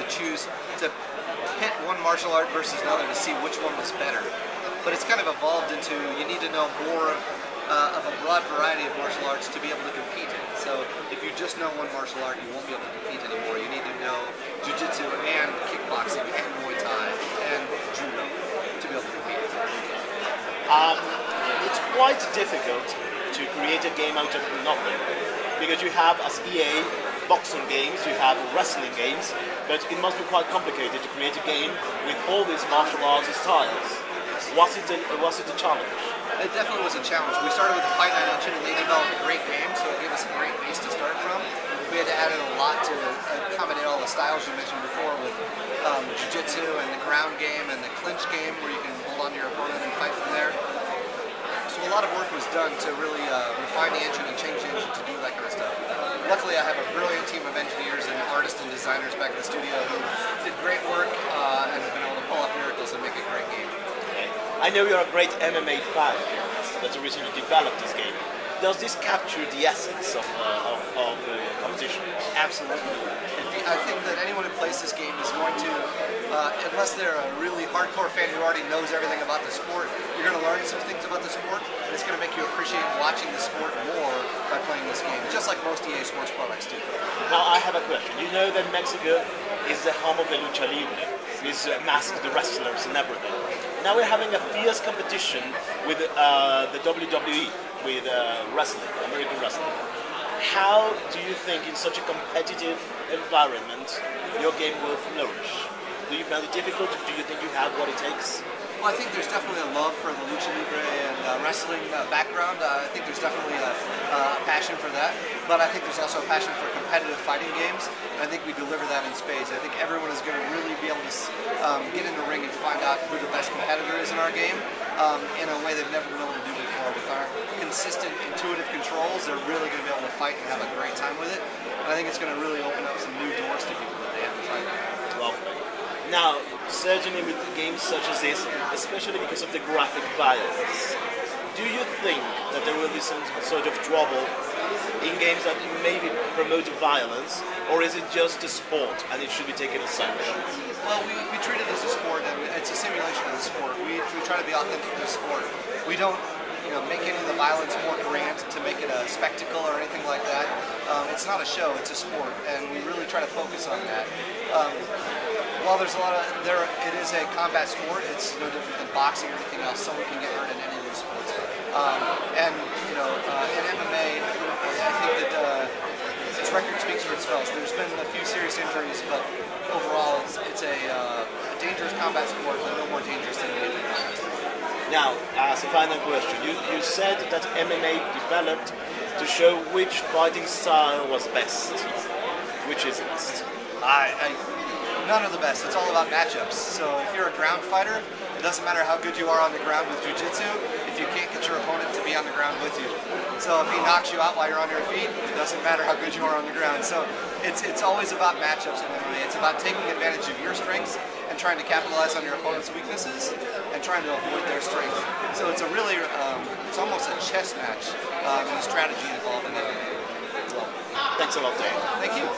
to choose to pit one martial art versus another to see which one was better. But it's kind of evolved into you need to know more of a broad variety of martial arts to be able to compete in. So if you just know one martial art, you won't be able to compete anymore. You need to know jiu-jitsu and kickboxing and Muay Thai and judo to be able to compete. It's quite difficult to create a game out of nothing because you have, as EA, boxing games, you have wrestling games, but it must be quite complicated to create a game with all these martial arts styles. Was it a challenge? It definitely was a challenge. We started with the Fight Night engine and they developed a great game, so it gave us a great base to start from. We had to add in a lot to accommodate all the styles you mentioned before with jiu-jitsu and the ground game and the clinch game where you can hold on to your opponent and fight from there. So a lot of work was done to really refine the engine and change the engine to do that kind of stuff. Luckily I have a brilliant team of engineers and artists and designers back in the studio who did great work and have been able to pull off miracles and make a great game. I know you're a great MMA fan. That's the reason you developed this game. Does this capture the essence of the competition? Absolutely. I think that anyone who plays this game is going to, unless they're a really hardcore fan who already knows everything about the sport, you're going to learn some things about the sport, and it's going to make you appreciate watching the sport more by playing this game, just like most EA Sports products do. Now I have a question. You know that Mexico is the home of the lucha libre, with masked wrestlers and everything. Now we're having a fierce competition with the WWE, with wrestling, American wrestling. How do you think in such a competitive environment your game will flourish? Do you find it difficult? Do you think you have what it takes? Well, I think there's definitely a love for the lucha libre and wrestling background. I think there's definitely a passion for that, but I think there's also a passion for competitive fighting games. And I think we deliver that in spades. I think everyone is going to really be able to get in the ring and find out who the best competitor is in our game in a way they've never been able to do before. With our consistent, intuitive controls, they're really going to be able to fight and have a great time with it. And I think it's going to really open up some new doors to people that they haven't tried before. Now, certainly with games such as this, especially because of the graphic violence, do you think that there will be some sort of trouble in games that maybe promote violence, or is it just a sport and it should be taken as such? Well, we treat it as a sport, and it's a simulation of the sport. We try to be authentic to the sport. We don't make any of the violence more grand to make it a spectacle or anything like that. It's not a show, it's a sport, and we really try to focus on that. While there's a lot of it is a combat sport. It's no different than boxing or anything else. Someone can get hurt in any of those sports. And in MMA, I think that its record speaks for itself. There's been a few serious injuries, but overall, it's a dangerous combat sport, but no more dangerous than any other combat sport. Now, as a final question, you said that MMA developed to show which fighting style was best. Which is best? None of the best. It's all about matchups. So if you're a ground fighter, it doesn't matter how good you are on the ground with jiu-jitsu if you can't get your opponent to be on the ground with you. So if he knocks you out while you're on your feet, it doesn't matter how good you are on the ground. So it's always about matchups in MMA. It's about taking advantage of your strengths and trying to capitalize on your opponent's weaknesses and trying to avoid their strengths. So it's a really, it's almost a chess match and a strategy involved in it. Thanks a lot, Dave. Thank you.